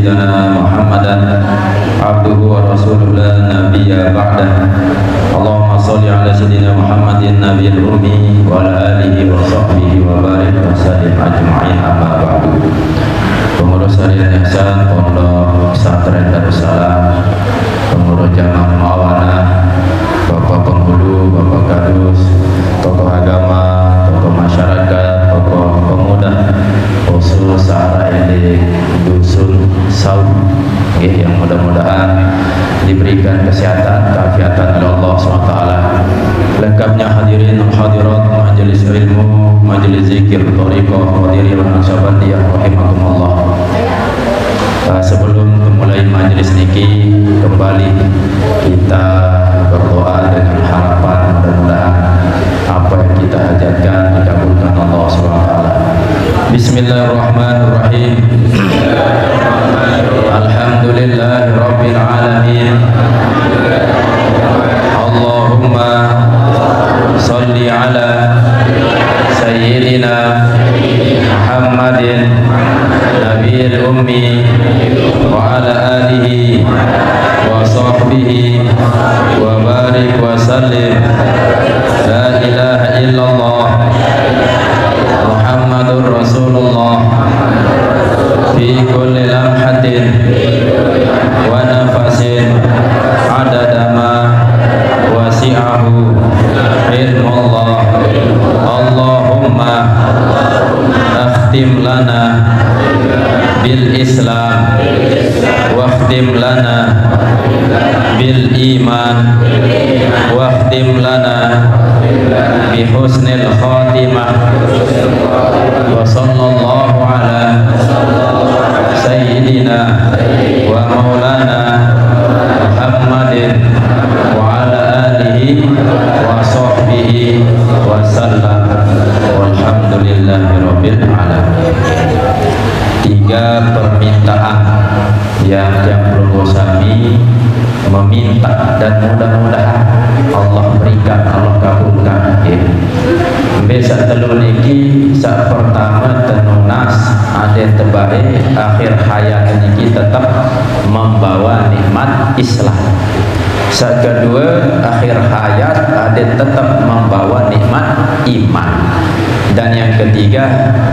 سيدنا محمدا عبده ورسوله لا نبي بعده اللهم صل على سيدنا محمد النبي الأمي وعلى آله وصحبه وبارك وسلم أجمعين أما بعد. Pengurus Harian Ihsan Pondok Pesantren Darussalam, pengurus Jamaah Muawanah, Bapak Penghulu, Bapak Kadus, tokoh agama, tokoh masyarakat, tokoh pemuda, khusus Sahara Elik Dusun Saud, yang mudah-mudahan diberikan kesehatan, keafiatan oleh Allah SWT. Lengkapnya hadirin hadirat majelis ilmu, majelis zikir, thariqah, qadiriyah, naksabandiyah, rahimakumullah. Sebelum memulai majelis niki, kembali kita berdoa dengan harapan mudah-mudahan apa yang kita hajatkan dikabulkan Allah SWT. Bismillahirrahmanirrahim. Alhamdulillahirabbil alamin. Allahumma shalli ala sayyidina Muhammadin nabiyil ummi wa ala alihi wa sahbihi wa barik wa sallim. La ilaha illallah Muhammadur Rasulullah fi kulli lamhatin wa nafasin adada ma wasi'ahu ilmullah. Allahumma akhtim lana bil Islam wakhtim lana bil iman wakhtim lana bi husnil khatimah wa sallallahu ala sayyidina wa maulana Muhammadin wa ala alihi wa sahbihi wa sallam walhamdulillahirabbil alamin. Tiga permintaan yang perlu kami meminta dan mudah-mudahan Allah berikan, Allah kabulkan. Besok telu niki saat pertama tenunas ada terbaik akhir hayat niki tetap membawa nikmat Islam. Saat kedua akhir hayat ada tetap membawa nikmat iman. Dan yang ketiga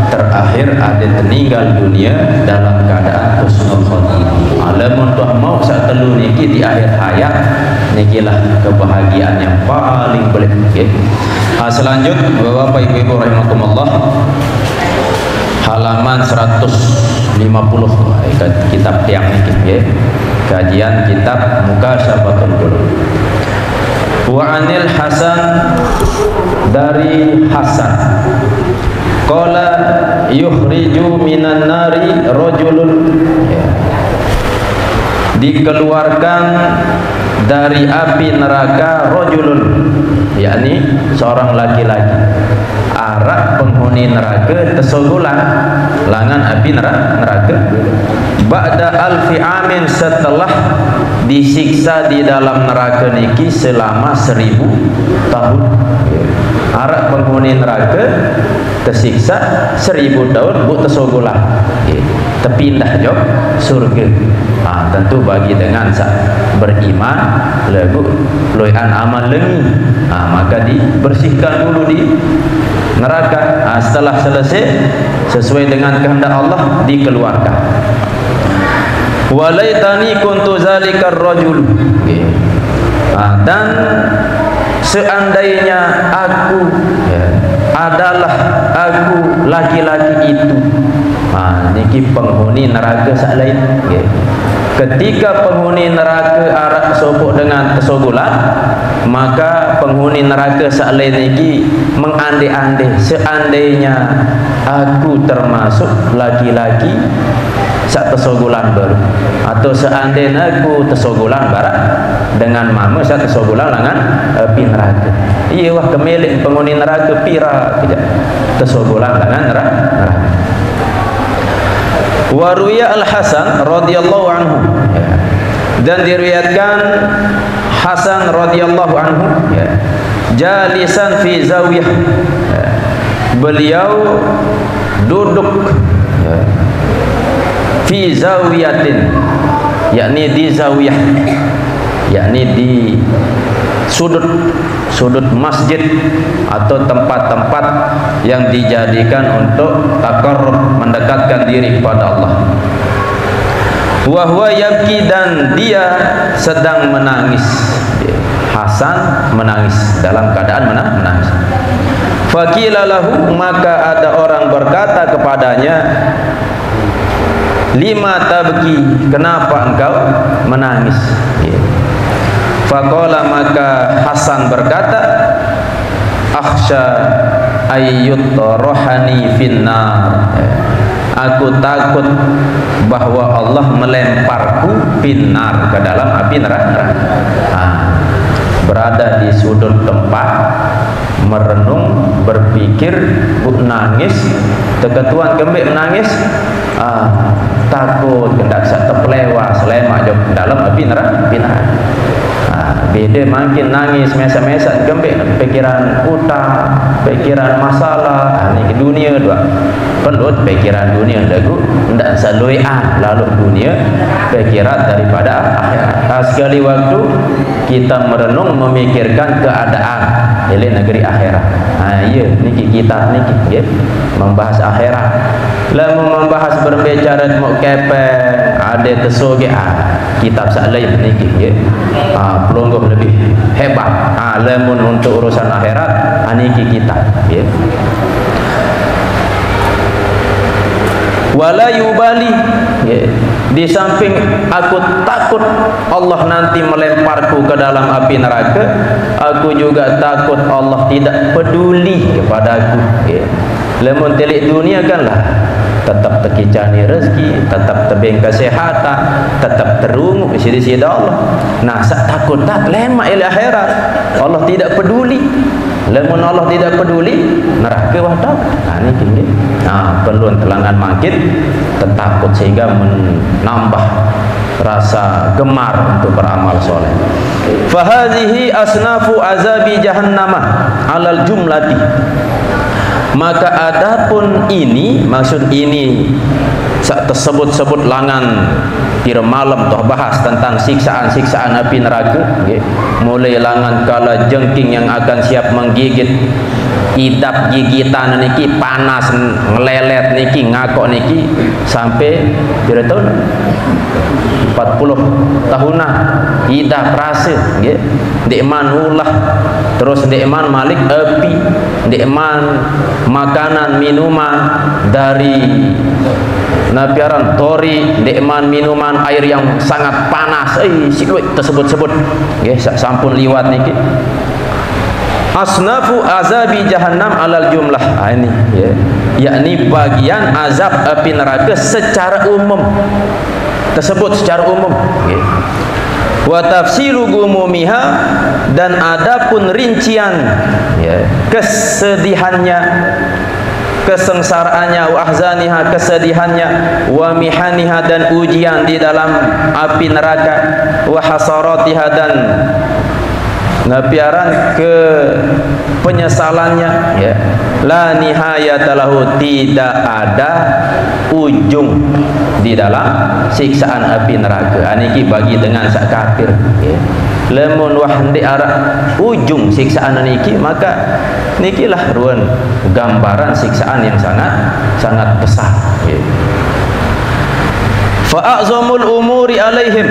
terakhir ada meninggal dunia dalam keadaan husnul khotimah. Alamun tuh mau saat telu niki di akhir hayat nikilah kebahagiaan yang paling boleh. Selanjut Bapak Ibu rahimakumullah, halaman 150 kitab tiang niki kajian kitab Mukasyafatul Qulub. Wa anil Hasan, dari Hasan, qala yukhriju minan nari rajulun, dikeluarkan dari api neraka rajulun, yakni seorang laki-laki. Arak penghuni neraka tesogulan langan api neraka ba'da alfi amin, setelah disiksa di dalam neraka niki selama 1000 tahun. Arak penghuni neraka tersiksa 1000 tahun bu tesogulan terpindah jauh surga. Tentu bagi dengan beriman lagu loyan amal lengi, maka dibersihkan dulu di neraka. Setelah selesai sesuai dengan kehendak Allah dikeluarkan. Walaitani kuntu zalikar rajul, dan seandainya aku adalah aku laki-laki itu. Niki penghuni neraka lain. Ketika penghuni neraka arak sopok dengan tesogulan, maka penghuni neraka lain niki mengandai-andai seandainya aku termasuk laki-laki sak tesogulan baru, atau seandainya aku tesogulan barat dengan mama sak tesogulan langan api neraka. Iya wah kemilik penghuni neraka pira tidak tesogulan langan neraka. Waruya Al-Hasan radhiyallahu anhu, dan diriwayatkan Hasan radhiyallahu anhu jalisan fi zawiyah, beliau duduk fi zawiyatin, yakni di zawiyah, yakni di sudut masjid atau tempat-tempat yang dijadikan untuk taqarrub, mendekatkan diri kepada Allah. Wa huwa yabki, dan dia sedang menangis. Hasan menangis dalam keadaan menangis. Faqila lahu, maka ada orang berkata kepadanya, lima tabki, kenapa engkau menangis? Faqala, maka Hasan berkata, akhsha ayyut rohani finnar, aku takut bahwa Allah melemparku finnar, ke dalam api neraka. Berada di sudut tempat merenung, berpikir, nangis, teketuan kembik menangis, takut hendak terpelewa selemak jauh dalam api neraka. Beda makin nangis mesa-mesa gembek, pikiran utang, pikiran masalah, ini ke dunia dua. Pelut pikiran dunia lagu ndak saluian, lalu dunia pikiran daripada akhirat. Sekali waktu kita merenung memikirkan keadaan di negeri akhirat. Iya niki kita niki ya, membahas akhirat. Lalu membahas berbicara mau kepeng, ada tesoge kitab saklai niki ya. Pelungguh lebih hebat. Lamun untuk urusan akhirat niki kita ya. Wala yubali ya. Di samping aku takut Allah nanti melemparku ke dalam api neraka, aku juga takut Allah tidak peduli kepada aku ya. Lamun telik dunia kan lah tetap terkicani rezeki, tetap tebing kesehatan, tetap terungu di sisi Allah. Nah, takut tak lemak ila akhirat, Allah tidak peduli. Lamun Allah tidak peduli, neraka wadah. Ini gini. Perlu telangan makin tertakut sehingga menambah rasa gemar untuk beramal soleh. Fahadhihi asnafu azabi jahannamah alal jumlati. Maka adapun ini, maksud ini tersebut-sebut langan kira malam toh bahas tentang siksaan-siksaan api neraka okay. Mulai langan kala jengking yang akan siap menggigit, idap gigitan niki panas ngelelet niki ngakok niki sampai kira tahun 40 tahunan idap rasa okay. Dekman ulah, terus dekman malik api, dekman makanan minuman dari nabiaran tori, dekman minuman air yang sangat panas, siluet tersebut-sebut nggih sampun liwat niki. Asnafu azabi jahannam alal jumlah. Ini ya, yakni bagian azab api neraka secara umum, tersebut secara umum nggih. Wa tafsilu gumumiha, dan adapun rincian ya, kesedihannya, kesengsaraannya, wa ahzaniha, kesedihannya, wa mihaniha, dan ujian di dalam api neraka, wa hasaratiha, dan napiaran ke penyesalannya ya, la nihayata lahu, tidak ada ujung di dalam siksaan api neraka. Niki bagi dengan sak kafir ya. Lemun wah ndek arah ujung siksaan niki, maka nikilah ruan gambaran siksaan yang sangat besar ya. Fa'azamul umuri alaihim,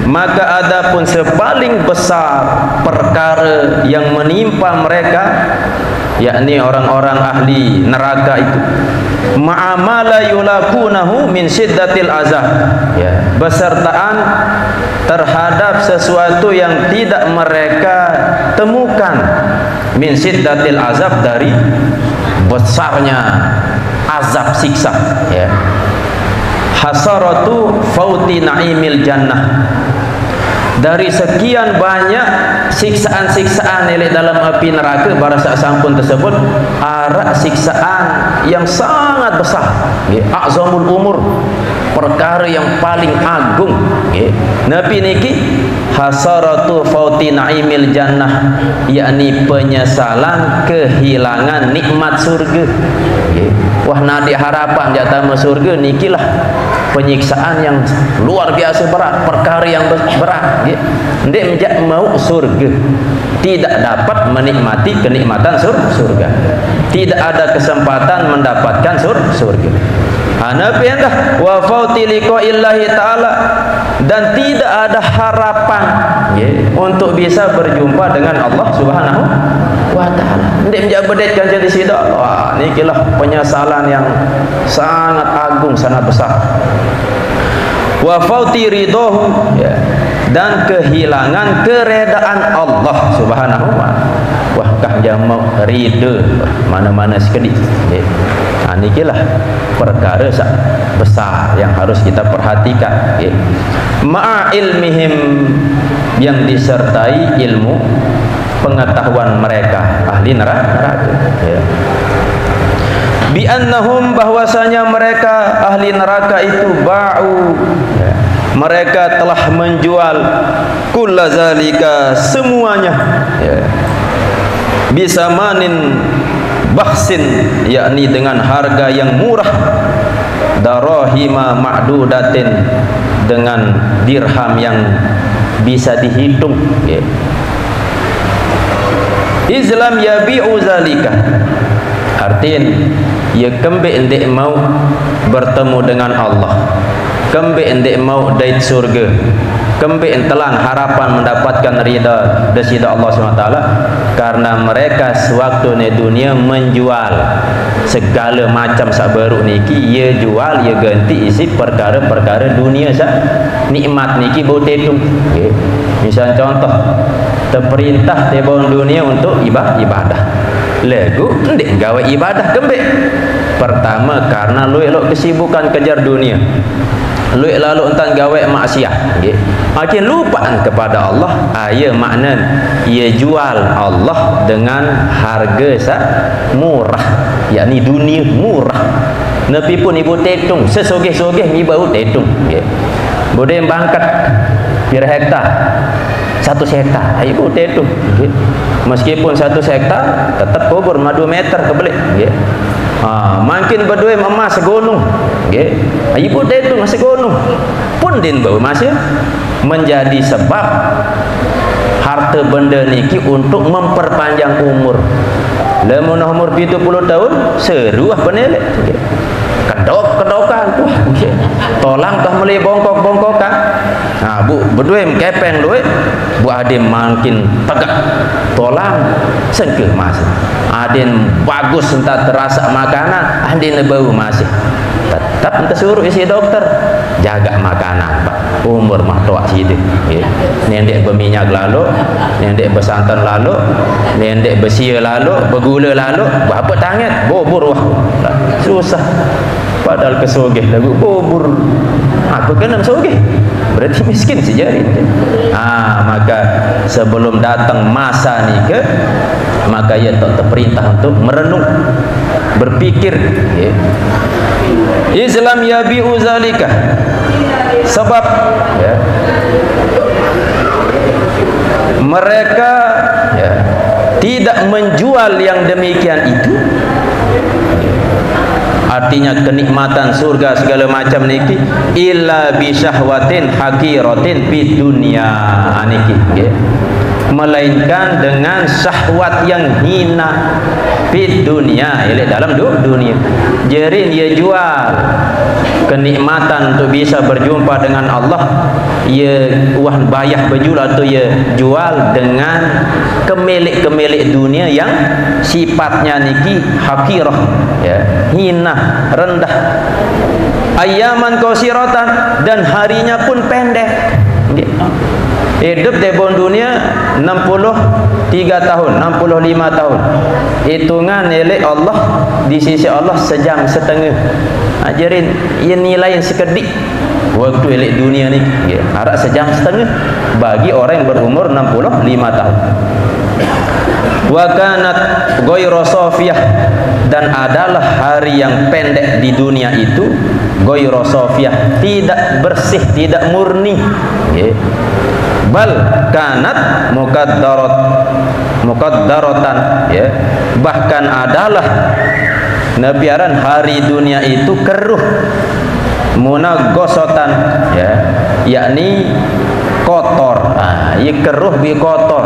maka adapun sepaling besar perkara yang menimpa mereka, yakni orang-orang ahli neraka itu, ma'amala yulakunahu min syiddatil azab ya, besertaan terhadap sesuatu yang tidak mereka temukan, min syiddatil azab, dari besarnya azab siksa ya. Hasaratu fauti na'imil jannah, dari sekian banyak siksaan-siksaan yang dalam api neraka, barasa sampun tersebut arak siksaan yang sangat besar ya. Azamul umur, perkara yang paling agung ya. Nabi niki hasaratu fauti na'imil jannah, yakni penyesalan kehilangan nikmat surga ya. Wah nadi harapan jatah surga nikilah penyiksaan yang luar biasa berat, perkara yang berat, ndak mau surga, tidak dapat menikmati kenikmatan surga, tidak ada kesempatan mendapatkan surga. Nabi entah wa fauti liqa'illahi ta'ala, dan tidak ada harapan untuk bisa berjumpa dengan Allah Subhanahu wa ta'ala. Ndak menjabedetkan jadi sida. Wah, nikilah penyesalan yang sangat agung, sangat besar. Wa fauti ridahu, dan kehilangan keredaan Allah Subhanahu wa ta'ala. Wah, kah jamak ridha mana-mana sekali. Nikilah perkara besar yang harus kita perhatikan. Ma'a ilmihim, yang disertai ilmu pengetahuan mereka ahli neraka. Bi annahum, bahwasanya mereka ahli neraka itu ba'u, mereka telah menjual kullazalika, semuanya, bisamanin bakhsin, yakni dengan harga yang murah, darahima ma'dudatin, dengan dirham yang bisa dihitung. Islam yabi'u zalika, artinya ya kembe endek mau bertemu dengan Allah, kembe endek mau dait surga, kembe entelan harapan mendapatkan ridha desida Allah SWT, karena mereka sewaktu ni dunia menjual segala macam sabaruk niki, ia jual, ia ganti isi perkara-perkara dunia nikmat niki bau tetung. Misal contoh, terperintah tebon dunia untuk ibadah, lagu ndek gawe ibadah kembe. Pertama karena lu elok kesibukan kejar dunia, lu lalu entan gawe maksiat, makin lupaan kepada Allah. Ya makna ia jual Allah dengan harga murah, yakni dunia murah. Nabi pun ibu tetung sesogeh-sogeh mi bau tetung. Boleh bangkat kira hektar, 1 hektar, ibu tetung. Meskipun 1 hektar tetap kubur 2 meter kebelik. Makin berdua emas segunung, ibu tetung segunung pun din bau masih menjadi sebab harta benda niki untuk memperpanjang umur. Lamun umur 70 tahun seruah penelek, kedok-kedokan tuh, tolang kah mulai bongkok-bongkokan. Bu berdua kepeng duit, bu adim makin tegak, tolang sengkeh masih. Adin bagus entah terasa makanan, adin bau masih. Tetap entah suruh isi dokter jaga makanan, Pak. Umur mah tua situ. Nendek berminyak lalu, nendek bersantan lalu, nendek besia lalu, bergula lalu, berapa tangan bobur wah. Susah. Padahal kesogeh lagu bobur. Apa kena sogeh? Berarti miskin sejari. Maka sebelum datang masa nikah, maka ia tak terperintah untuk merenung, berpikir. Islam yabi'u zalika, sebab mereka tidak menjual yang demikian itu. Artinya kenikmatan surga segala macam niki illa bi syahwatin hakiratin fid dunya niki, melainkan dengan syahwat yang hina fid dunya, dalam dunia. Jadi dia jual kenikmatan untuk bisa berjumpa dengan Allah, ia uang bayar berjual atau ia jual dengan kemilik-kemilik dunia yang sifatnya niki hakirah, hina, rendah. Ayaman qasiratan, dan harinya pun pendek. Hidup di dunia 63 tahun, 65 tahun. Hitungan oleh Allah di sisi Allah sejam setengah. Ajarin ia nilai yang sekedik waktu oleh dunia ni. Harap sejam setengah bagi orang yang berumur 65 tahun. Wa kanat ghairu safiyah, dan adalah hari yang pendek di dunia itu ghairu safiyah, tidak bersih, tidak murni. Bal kanat mukaddaratan, bahkan adalah nabiaran hari dunia itu keruh, Munaghasatan, ya, yakni kotor. Ia keruh bi kotor.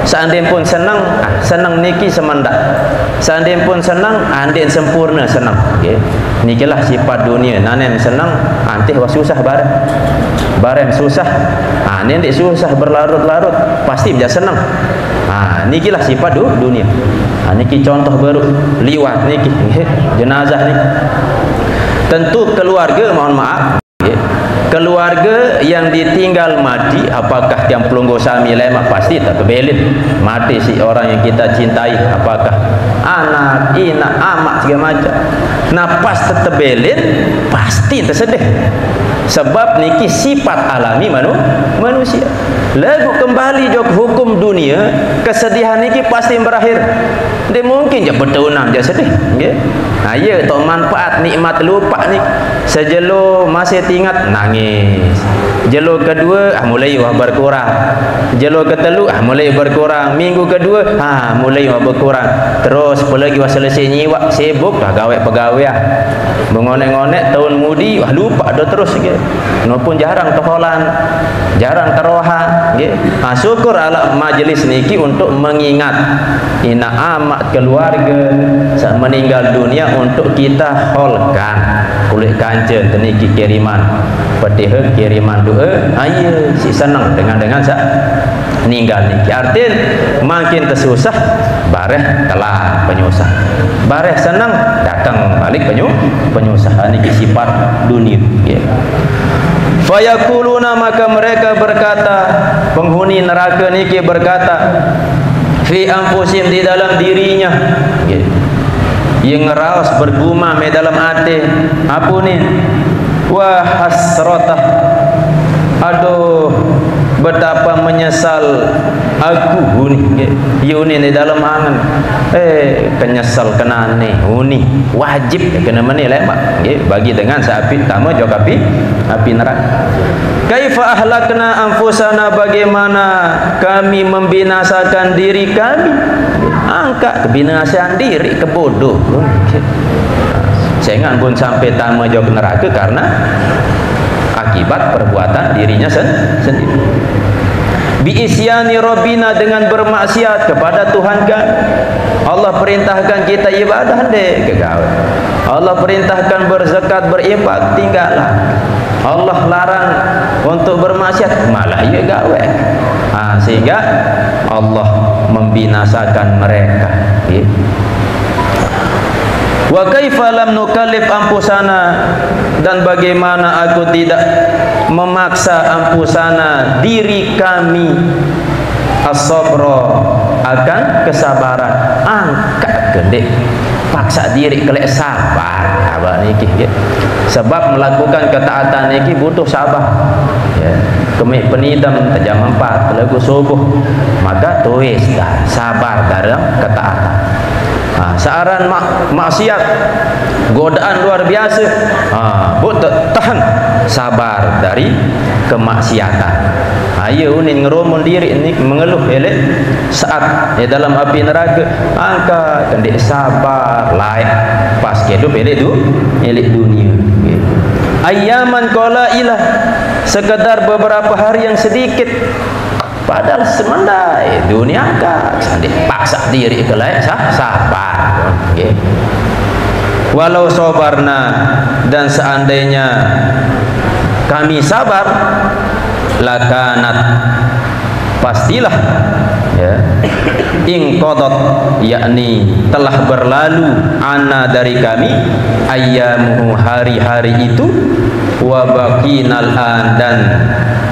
Seandainya pun senang, senang niki semandak. Seandainya pun senang, andai sempurna senang. Okay. Nikilah sifat dunia. Nanen senang, antih was susah bareng. Bareng susah, nendek susah berlarut-larut, pasti dia senang. Nikilah sifat dunia. Niki contoh baru liwat niki, jenazah ni. Tentu keluarga, mohon maaf, keluarga yang ditinggal mati, apakah yang pelunggu sami lemak, pasti tak kebelin mati si orang yang kita cintai, apakah anak, inak, amak segala macam. Nah pas tertebelin pasti tersedih, sebab niki sifat alami manusia. Lagu kembali jok hukum dunia, kesedihan niki pasti berakhir. Dia mungkin je bertunang je sedih, okay? Ya tu manfaat nikmat lupa ni. Sejelo masih tingkat nangis. Jelo kedua mulai berkurang. Jelo ketelu mulai berkurang. Minggu kedua mulai berkurang. Terus pelagi selesai nyiwak sibuk gawe pegawai. Mengonek-ngonek tahun mudi lupa dah terus gitu. Nopun jarang toholan, jarang teroha gitu. Syukur ala majlis niki untuk mengingat ina amat keluarga saat meninggal dunia untuk kita holkan kulit kancen teniki kiriman petihe kiriman doa ayo si senang dengan sa meninggal niki artin makin tersusah bareh telah penyusah bareh senang datang balik penyusah niki sifat dunia ya. Fayakuluna maka mereka berkata, penghuni neraka niki berkata fi anfusim di dalam dirinya, yang ngeraus bergumam di dalam hati, apa ni? Wah hasratah, aduh betapa menyesal aku huni di dalam angan. Kenyesal kena ni huni wajib kena menilai mak bagi dengan sapi tama jauh api neraka. Kaifa ahlakna anfusana, bagaimana kami membinasakan diri kami. Angkat kebinasaan diri kebodoh. Jangan pun sampai tama jauh neraka karena akibat perbuatan dirinya sendiri. Biisyani Rabbina, dengan bermaksiat kepada Tuhan kami. Allah perintahkan kita ibadah dek kegawe. Allah perintahkan berzakat berinfak tinggallah. Allah larang untuk bermaksiat malah ia gawe. Sehingga Allah membinasakan mereka. Wa kaifa lam nukallif anfusana, dan bagaimana aku tidak memaksa anfusana diri kami as-sabra akan kesabaran. Angkat gede paksa diri kelek sabar abah niki ya. Sebab melakukan ketaatan niki butuh sabar ya. Kemik penidam jam 4 lagu subuh maka tuis dah sabar dalam ketaatan. Searan maksiat godaan luar biasa, tahan sabar dari kemaksiatan. Ayo unin ngerumun diri ini mengeluh elek saat dalam api neraka, angkat kendek sabar lain pas hidup elek tu elek dunia. Ayaman qalailah, sekedar beberapa hari yang sedikit. Padahal semandai dunia kan sandi paksa diri kelai sabar. Okay. Walau sabarna, dan seandainya kami sabar, lakanat pastilah ya ingqadat, yakni telah berlalu ana dari kami ayyamuhu hari-hari itu, wa baqinal an, dan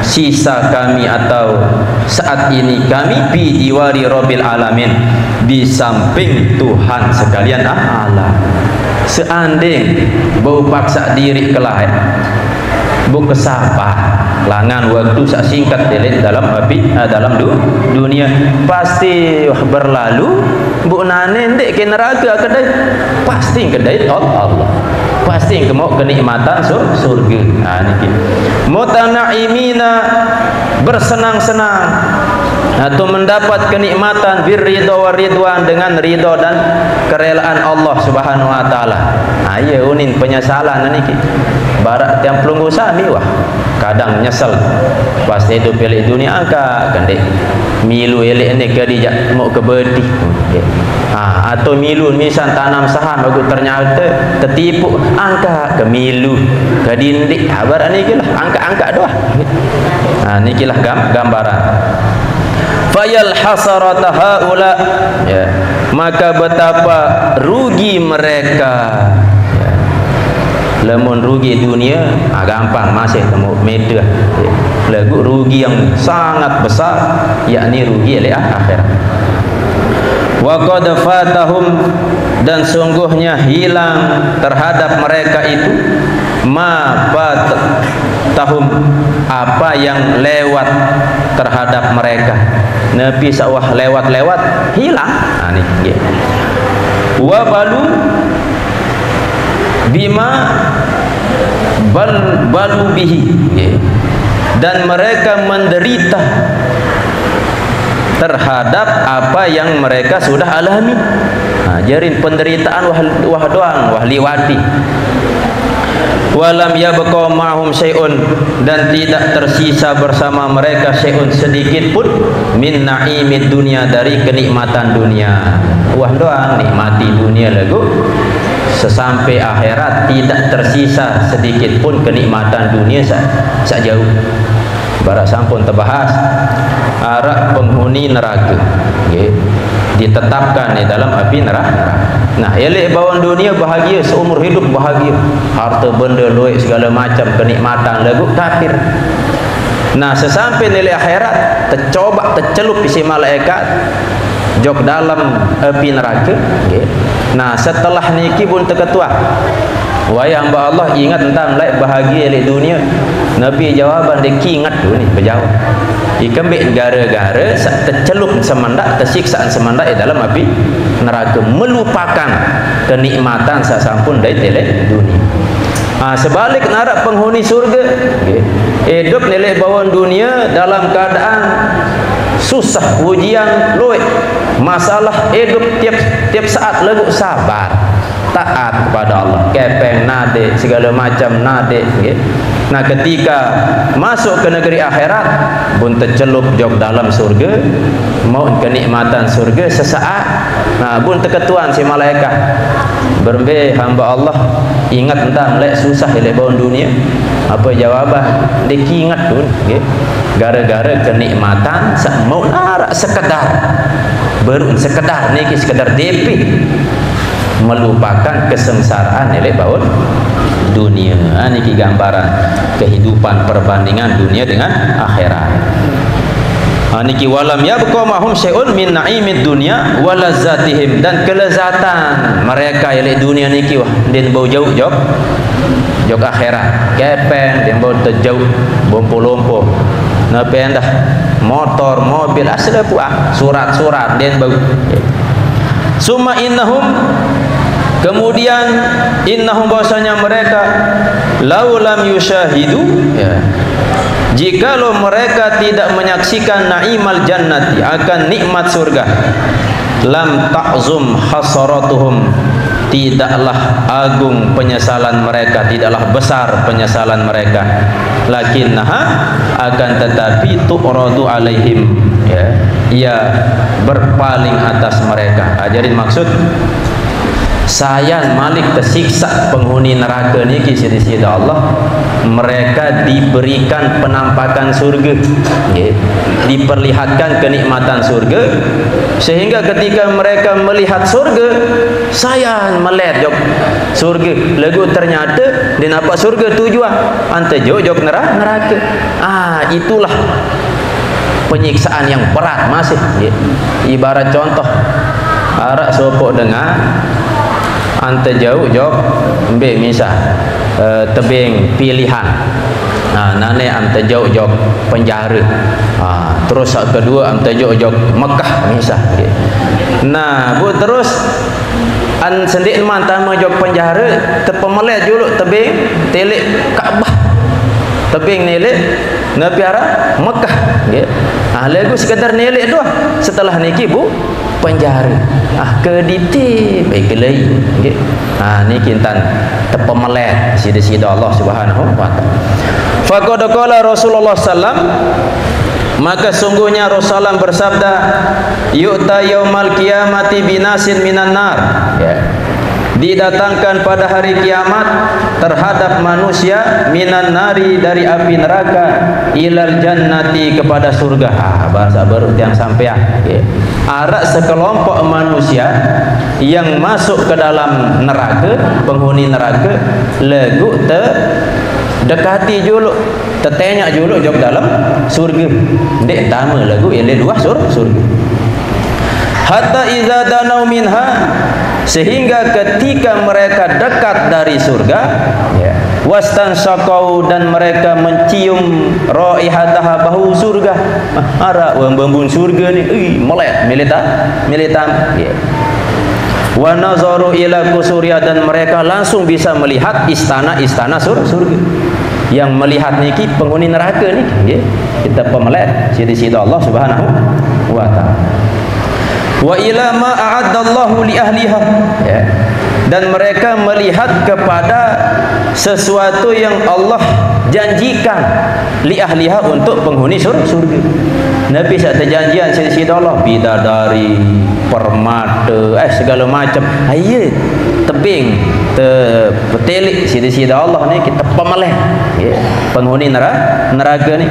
sisa kami atau saat ini kami bi diwari rabbil alamin, di samping Tuhan sekalian alam. Seandainya bau paksa diri kelai bu kesabar langan waktu sak singkat dalam api dalam dunia pasti berlalu bu nane ndek ke neraka kedai pasti kedai Allah pasti kemau kenikmatan surga. Niki mutanaimina, bersenang-senang atau mendapat kenikmatan birridha wa ridwan, dengan ridha dan kerelaan Allah Subhanahu wa taala. Ya unin penyesalan niki barak tiang pelunggu sami wah kadang nyesel pas hidup elek dunia angka kendek milu elek ni kedijak mau ke bedi atau milu misal tanam saham bagus ternyata tertipu angka ke milu ke dindik barak niki lah angka doa. Niki lah gambaran fayal hasarata haula, ya, maka betapa rugi mereka, ya. Lemun rugi dunia gampang masih temu medah, ya. Lagu rugi yang sangat besar yakni rugi oleh akhirat. Wa qad fatahum, dan sungguhnya hilang terhadap mereka itu ma fatahum, apa yang lewat terhadap mereka. Nabi sawah lewat-lewat hilang. Ini ya. Wa balu bima balu bihi, ya. Dan mereka menderita terhadap apa yang mereka sudah alami. Jarin penderitaan wah doang wah liwati. Walam yabqa ma'hum syai'un, dan tidak tersisa bersama mereka syai'un sedikit pun min na'imid dunia, dari kenikmatan dunia. Wah doang nikmati dunia lagu, sesampai akhirat tidak tersisa sedikit pun kenikmatan dunia sak jauh. Barak sampun terbahas arak penghuni neraka, okay. Ditetapkan di dalam api neraka. Nah, elek bawaan dunia bahagia seumur hidup, bahagia harta benda luik segala macam kenikmatan lagu kafir. Nah, sesampai nilai akhirat tercoba tercelup isi malaikat jok dalam api neraka, okay. Nah, setelah niki pun terketua wahai hamba Allah, ingat tentang laik bahagia elek dunia. Nabi jawaban dia ingat tu ni berjawab ikambik gara-gara tercelup semendak, tersiksaan semendak dalam api neraka, melupakan kenikmatan sasampun dari elek dunia. Sebalik narak penghuni surga, okay. Hidup nilai bawaan dunia dalam keadaan susah, ujian luik, masalah hidup tiap saat lagu sabar, taat kepada Allah, kepeng nade segala macam nade, okay. Nah, ketika masuk ke negeri akhirat pun tercelup jok dalam surga, mau kenikmatan surga sesaat. Nah, pun terketuan si malaikat berbe hamba Allah, ingat tentang lek susah lek bawaan dunia. Apa jawaban dia ingat tu, okay. Gara-gara kenikmatan mau narak sekedar baru sekedar niki sekedar DP, melupakan kesengsaraan lek bawaan dunia. Niki gambaran kehidupan perbandingan dunia dengan akhirat. Niki walam yabqa mahum syai'un min na'imid dunya wa lazzatihim, dan kelezatan mereka oleh dunia niki wah den bau jauh jok akhirat kepeng den bau terjauh bompo-lompo napen dah motor mobil asal puak surat-surat den bau. Summa innahum, kemudian innahum, bahwasanya mereka laulam yushahidu, ya, jikalau mereka tidak menyaksikan na'imal jannati, akan nikmat surga, lam ta'zum hasaratuhum, tidaklah agung penyesalan mereka, tidaklah besar penyesalan mereka, lakinnaha, akan tetapi tu'radu alaihim, ya, ia berpaling atas mereka. Jadi maksud sayang malik tersiksa penghuni neraka ni kisah Allah, mereka diberikan penampakan surga, okay. Diperlihatkan kenikmatan surga, sehingga ketika mereka melihat surga sayang melihat jok surga lagu ternyata dia nampak surga tujuan ante jok neraka. Itulah penyiksaan yang berat masih, okay. Ibarat contoh arak sopok dengar ante jauh jok ambil misal tebing pilihan, nane ante jauh jok penjara, terus kedua ante jauh jok Mekah misal, okay. Nah bu terus an sendik mantama jok penjara terpemelet juluk tebing telik Kaabah, tebing nelik Nabi arah Mekah nggih. Lagu sekadar nelek doang. Setelah niki bu penjara. Keditip kelai nggih. Niki intan tepemelet sida-sida Allah Subhanahu wa taala. Faqad qala Rasulullah sallam, maka sungguhnya Rasulullah bersabda, yu'ta yaumal qiyamati binasin minan nar, ya. Didatangkan pada hari kiamat terhadap manusia minan nari, dari api neraka, ilal jannati, kepada surga. Bahasa baru yang sampean, ya. Arak sekelompok manusia yang masuk ke dalam neraka, penghuni neraka, lagu dekati juluk, tetenya juluk jauh dalam surga. Dek tama lagu yang luas surga. Hatta iza danau minha, sehingga ketika mereka dekat dari surga, ya, wastan syakau, dan mereka mencium raihataha, bau surga. Ara bambun surga ni melek militan, ya. Wa nazaru ila kusurya, dan mereka langsung bisa melihat istana-istana surga. Yang melihat niki penghuni neraka niki, ya. Kita pemelek sida-sida Allah Subhanahu wa taala. Wa ila ma a'addallahu li ahliha, ya. Dan mereka melihat kepada sesuatu yang Allah janjikan li ahliha, untuk penghuni surga. Nabi saat terjanjian sida-sida Allah, bidadari, permata, segala macam. Aye tebing petelik sida-sida Allah ni kita pemeleh, ya. Penghuni neraka ni.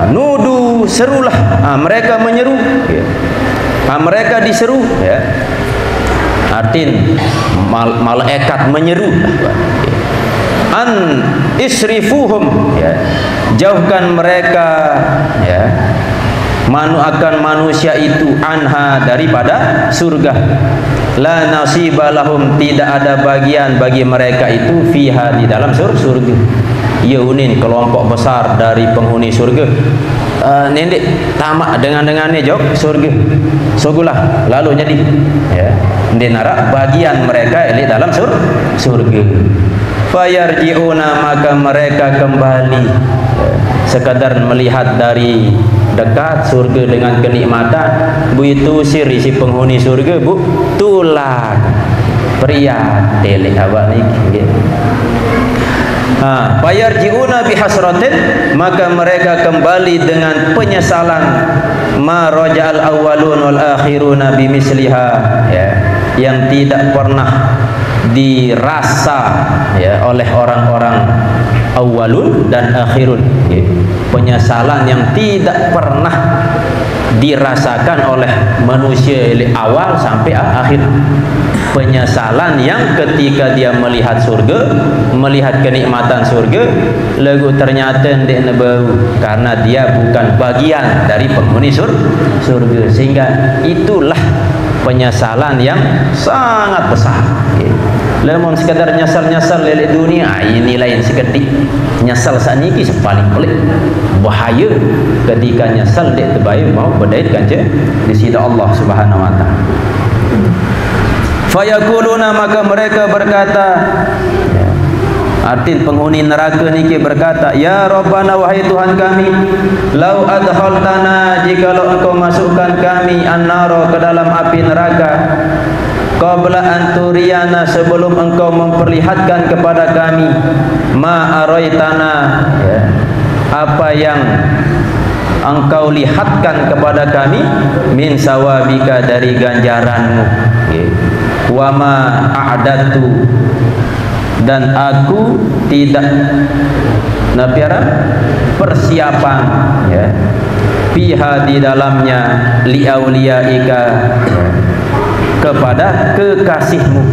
Nudu, serulah, mereka menyeru, ya. Mereka diseru, ya. Artin malaikat menyeru, an isrifuhum, ya. Jauhkan mereka, ya, akan manusia itu, anha, daripada surga. La nasiba lahum, tidak ada bagian bagi mereka itu, fiha, di dalam surga. Yaunin, kelompok besar dari penghuni surga, nendek tamak dengannya jawab surgalah lalu jadi, ya, denara bagian mereka di dalam surga. Fayarji'una, maka mereka kembali, ya, sekadar melihat dari dekat surga dengan kenikmatan. Bu itu siri si penghuni surga, bu tulang pria delik awak ni, ya. Fayarji'una bihasratin, maka mereka kembali dengan penyesalan. Ma raja'al awwalun wal akhiruna bimisliha, ya, yang tidak pernah dirasa, ya, oleh orang-orang awwalun dan akhirun, ya. Penyesalan yang tidak pernah dirasakan oleh manusia dari awal sampai akhir. Penyesalan yang ketika dia melihat surga, melihat kenikmatan surga, lagu ternyata ndek nebau, karena dia bukan bagian dari penghuni surga. Sehingga itulah penyesalan yang sangat besar. Lemon sekadar nyasal-nyasal lele dunia, ini lain seketik. Nyasal saat ini paling pelik, bahaya ketika nyasal dek terbaik mau berdaitkan je di sisi Allah Subhanahu wa taala. Fayakuluna, maka mereka berkata, ya, artin penghuni neraka niki berkata, ya Rabbana, wahai Tuhan kami, lau adkhaltana, jikalau engkau masukkan kami, an-nara, ke dalam api neraka, qabla anturiyana, sebelum engkau memperlihatkan kepada kami, ma araitana, ya, apa yang engkau lihatkan kepada kami, min sawabika, dari ganjaranmu, ya. Wa ma a'dadtu, dan aku tidak persiapan, ya, fiha, di dalamnya, li auliyaika, kepada kekasihmu,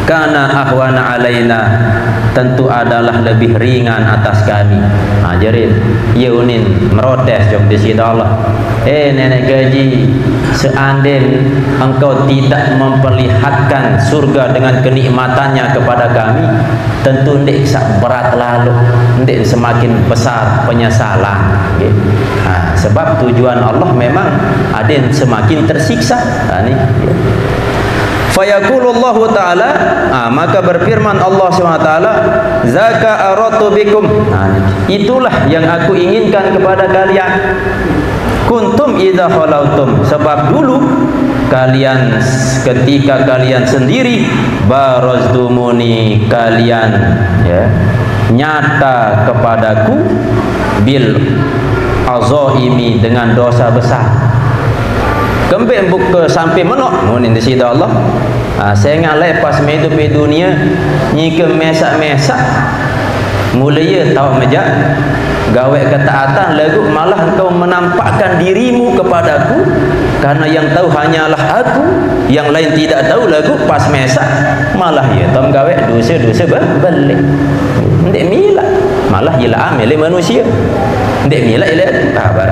kana ahwana alaina, tentu adalah lebih ringan atas kami. Jadi Yunin merotes jom di sisi Allah. Nenek gaji, seandainya engkau tidak memperlihatkan surga dengan kenikmatannya kepada kami, tentu ndek berat lalu, ndek semakin besar penyesalan. Sebab tujuan Allah memang ada yang semakin tersiksa. Ini. Fayaqulullahu ta'ala, maka berfirman Allah SWT, zaka aratu bikum, itulah yang aku inginkan kepada kalian. Kuntum idza khalautum, sebab dulu kalian ketika kalian sendiri, barazdumuni, kalian nyata kepadaku, bil azaimi, dengan dosa besar. Kembali buka sampai menok nunin di sida Allah. Saya ingat lepas hidup di dunia nyike mesak-mesak mulai tahu meja gawe ketaatan lagu, malah engkau menampakkan dirimu kepadaku, karena yang tahu hanyalah aku, yang lain tidak tahu lagu. Pas mesak malah ya tahu gawe dosa-dosa balik. Ndak mila malah ialah amil manusia. Ndak mila ialah kabar.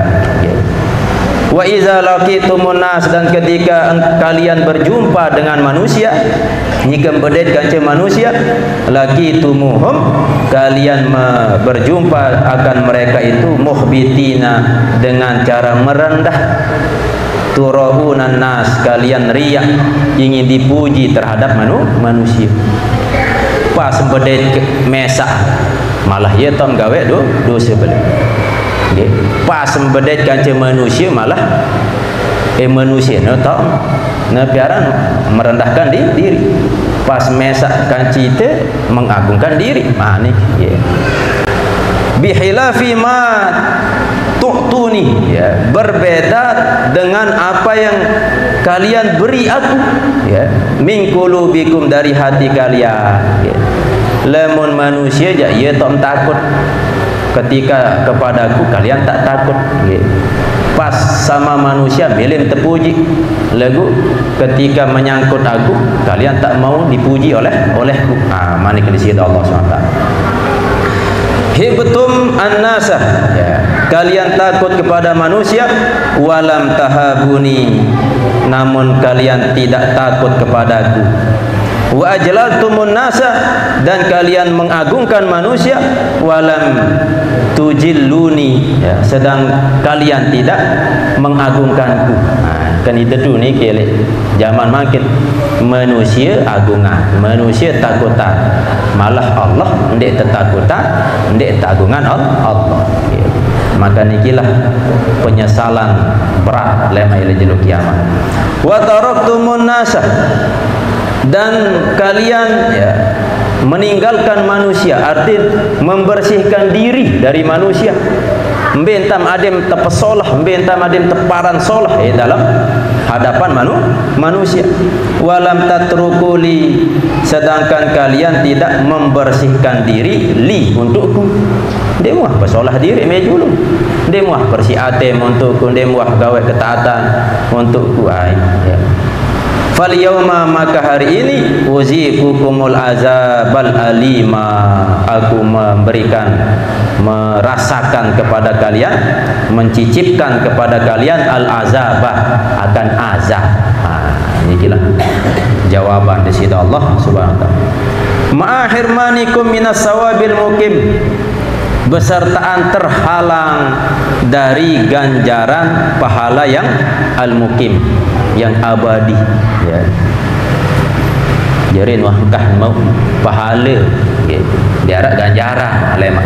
Wa iza laqitumun nas, dan ketika kalian berjumpa dengan manusia, nyikam bedet kanca manusia, laqitumuhum, kalian berjumpa akan mereka itu, muhbitina, dengan cara merendah, turaunan nas, kalian riak, ingin dipuji terhadap manusia. Pas bedet mesak malah ya tom gawe dosa balik. Pas membedet kanca manusia malah manusia piaran merendahkan diri. Pas mesak kanca itu mengagungkan diri. Ni bihilafi ma tu'tuni, berbeda dengan apa yang kalian beri aku, min qulubikum, dari hati kalian. Lamun manusia je ia tak takut ketika kepadaku, kalian tak takut. Pas sama manusia milim terpuji lagu, ketika menyangkut aku, kalian tak mau dipuji olehku. Mana di sini Allah SWT. Hibtum an-nasa, kalian takut kepada manusia, walam tahabuni, namun kalian tidak takut kepadaku. Wa ajlaltumun nasa, dan kalian mengagungkan manusia, walam tujilluni, sedang kalian tidak mengagungkanku. Kan itu dulu ni kele zaman makin manusia agungan, manusia takutan, malah Allah ndek tetakutan, ndek tagungan Allah. Maka nikilah penyesalan berat lema ila jiluk kiamat. Wa taraktumun nasa, dan kalian meninggalkan manusia, artinya membersihkan diri dari manusia. Mbentam adem tepesolah, mbentam adem teparan solah dalam hadapan manusia. Walam tatrukuli, sedangkan kalian tidak membersihkan diri li untukku. Demuah bersolah diri mejulung, demuah bersih atem untukku, demuah gawe ketaatan untukku. Fal yauma, maka hari ini, uziqukumul azabal alima, aku merasakan kepada kalian, mencicipkan kepada kalian al azabah, akan azab. Ini kira jawaban di sisi Allah Subhanahu wa taala. Ma'ahirmanikum minas sawabil mukim, besertaan terhalang dari ganjaran pahala yang al-mukim, yang abadi. Jadi wahkah mau pahala diarak ganjaran lemah.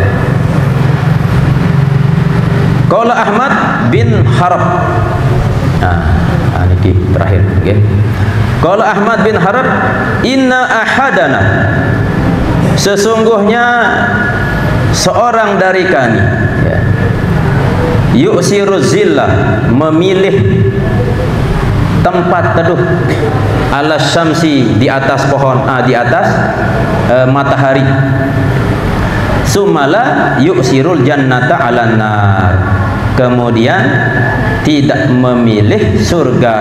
Qala Ahmad bin Harb, ini terakhir. Qala Ahmad bin Harb, inna ahadana, sesungguhnya seorang dari kami, yu'siru zillah, memilih tempat teduh, ala syamsi, di atas pohon, di atas matahari. Sumala yu'sirul jannata ala nar, kemudian tidak memilih surga,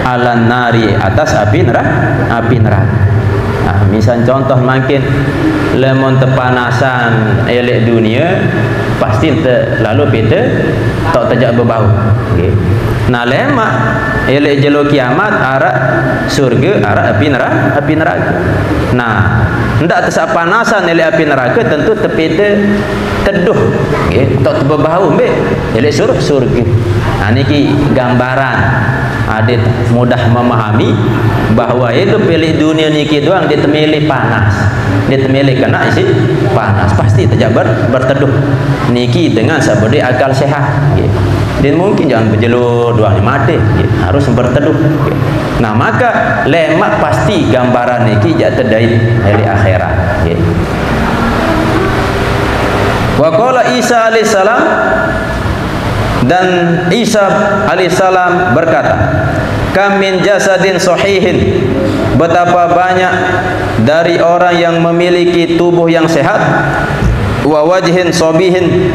ala nari, atas api neraka. Misal contoh makin lemon terpanasan elek dunia, pasti lalu peta tak terjak berbau. Nah lemak elek jelo kiamat, arah surga, arah api neraka. Nah hendak tersak panasan elek api neraka, tentu terpeta teduh, tak berbau elek surga. Ini gambaran Adit mudah memahami bahwa itu pilih dunia niki doang, dia temilih panas, dia temilih kena isi panas, pasti tidak berteduh niki dengan sabudi akal sehat. Dan mungkin jangan berjelur doang mati, harus berteduh. Nah maka lemak pasti gambaran niki jatuh dari akhirat. Wa qala Isa alaihissalam, dan Isa alaihissalam berkata, kam min jasadin sahihin, betapa banyak dari orang yang memiliki tubuh yang sehat, wa wajhin sabihin,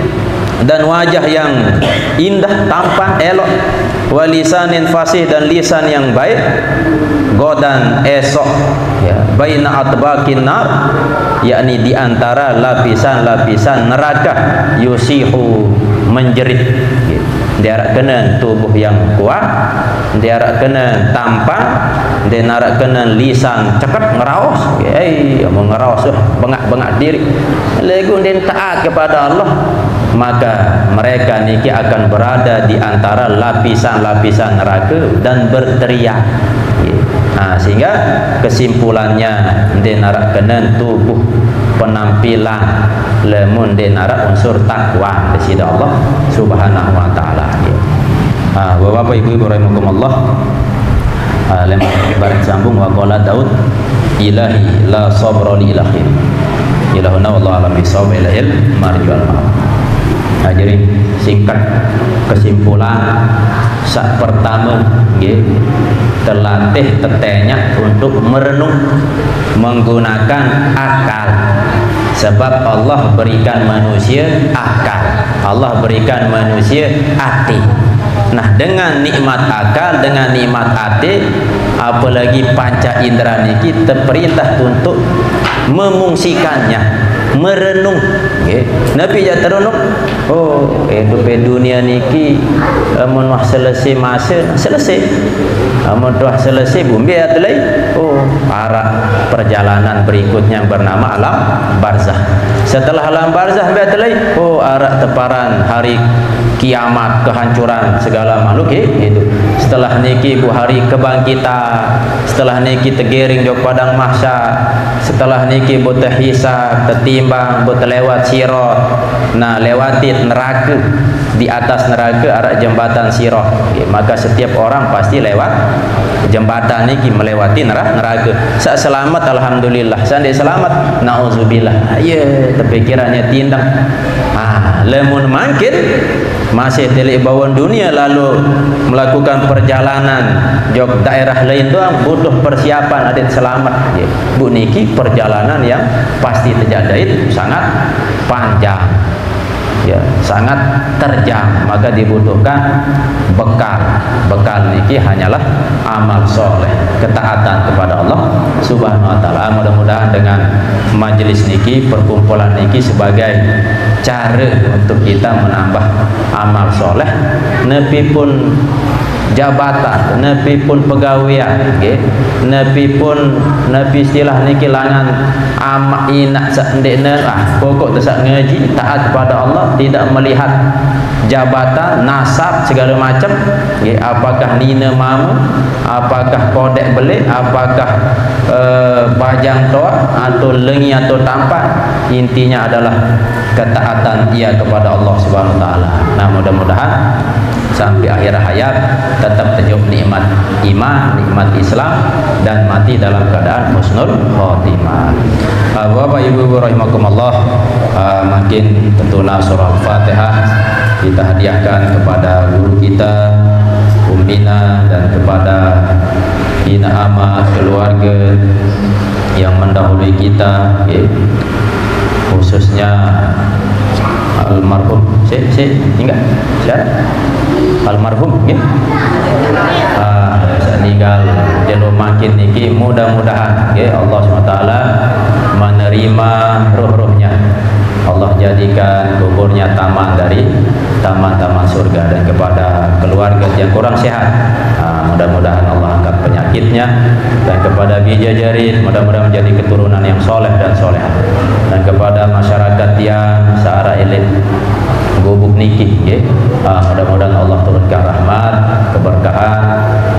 dan wajah yang indah, tampan, elok, wa lisanin fasih, dan lisan yang baik, godan esok, ya, baina atbaqin nar, yakni di antara lapisan-lapisan neraka, yusihu, menjerit. Dia harap kena tubuh yang kuat, dia harap kena tampan, dia harap kena lisan cekat ngeraos, mengeraos bengak-bengak diri. Lagu dia taat kepada Allah, maka mereka niki akan berada di antara lapisan-lapisan neraka dan berteriak. Nah, sehingga kesimpulannya dia narak kena tubuh penampilan lemun dia narak unsur takwa di sisi Allah Subhanahu wa taala. Bapak Ibu rahimakumullah, lemah bareng sambung wa qala Daud, ilahi la sabra li ilahin ilahuna wallahu alam bisawab ilahil marjual maaf. Jadi singkat kesimpulan saat pertama, terlatih tetenya untuk merenung menggunakan akal, sebab Allah berikan manusia akal, Allah berikan manusia hati. Nah dengan nikmat akal, dengan nikmat hati, apalagi panca indera niki terperintah untuk memungsikannya, merenung. Nabi ya terenung, oh hidup dunia niki amun wah selesai masa selesai, amun wah selesai bumi atelai, oh arah perjalanan berikutnya yang bernama alam barzah. Setelah alam barzah atelai, oh arah teparan hari kiamat, kehancuran segala makhluk itu. Setelah niki bu hari kebangkitan, setelah niki tergiring di padang mahsyar, setelah niki bu terhisab, tertimbang, bu terlewat sirat. Nah lewati neraka, di atas neraka arah jembatan sirat. Maka setiap orang pasti lewat jembatan niki melewati neraka. Saat selamat alhamdulillah, sandi selamat nauzubillah. Ya terpikirannya tindang. Lemun makin masih telik bawaan dunia lalu melakukan perjalanan jog daerah lain doang butuh persiapan adik selamat. Bu niki perjalanan yang pasti terjadi sangat panjang, ya sangat terjang, maka dibutuhkan bekal niki hanyalah amal soleh, ketaatan kepada Allah Subhanahu wa taala. Mudah-mudahan dengan majelis niki, perkumpulan niki sebagai cara untuk kita menambah amal soleh, nepi pun jabatan, nepi pun pegawaian, nepi pun nepi istilah niki langan amak inak sakndekna pokok tesak ngaji taat kepada Allah, tidak melihat jabatan, nasab segala macam, apakah nina mama, apakah kodek belik, apakah bajang toa atau lengi atau tampan, intinya adalah ketaatan ia kepada Allah Subhanahu wa taala. Nah, mudah-mudahan sampai akhir hayat tetap terjun nikmat iman, nikmat Islam, dan mati dalam keadaan husnul khotimah. Bapak Ibu rahimakumullah, makin tentunya surah Al-Fatihah kita hadiahkan kepada guru kita Ummina dan kepada Ina Ama, keluarga yang mendahului kita, khususnya almarhum ingat almarhum meninggal jelo makin niki, mudah-mudahan Allah SWT menerima ruh-ruhnya, Allah jadikan kuburnya taman dari taman-taman surga, dan kepada keluarga yang kurang sehat mudah-mudahan Allah angkat penyakitnya, dan kepada bijajarin mudah-mudahan menjadi keturunan yang soleh dan soleh, dan kepada masyarakat yang seara elit gubuk niki, mudah-mudahan Allah turunkan rahmat, keberkahan,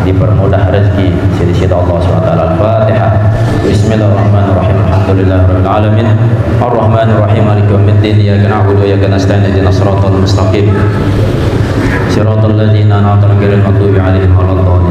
dipermudah rezeki sisi Allah SWT. Al-Fatihah. Bismillahirrahmanirrahim. Alhamdulillahirabbil alamin. Arrahmanirrahim. Maliki yaumiddin. Iyyaka na'budu wa iyyaka nasta'in. Ihdinas siratal mustaqim. Siratal ladzina an'amta 'alaihim ghairil maghdubi 'alaihim waladdallin.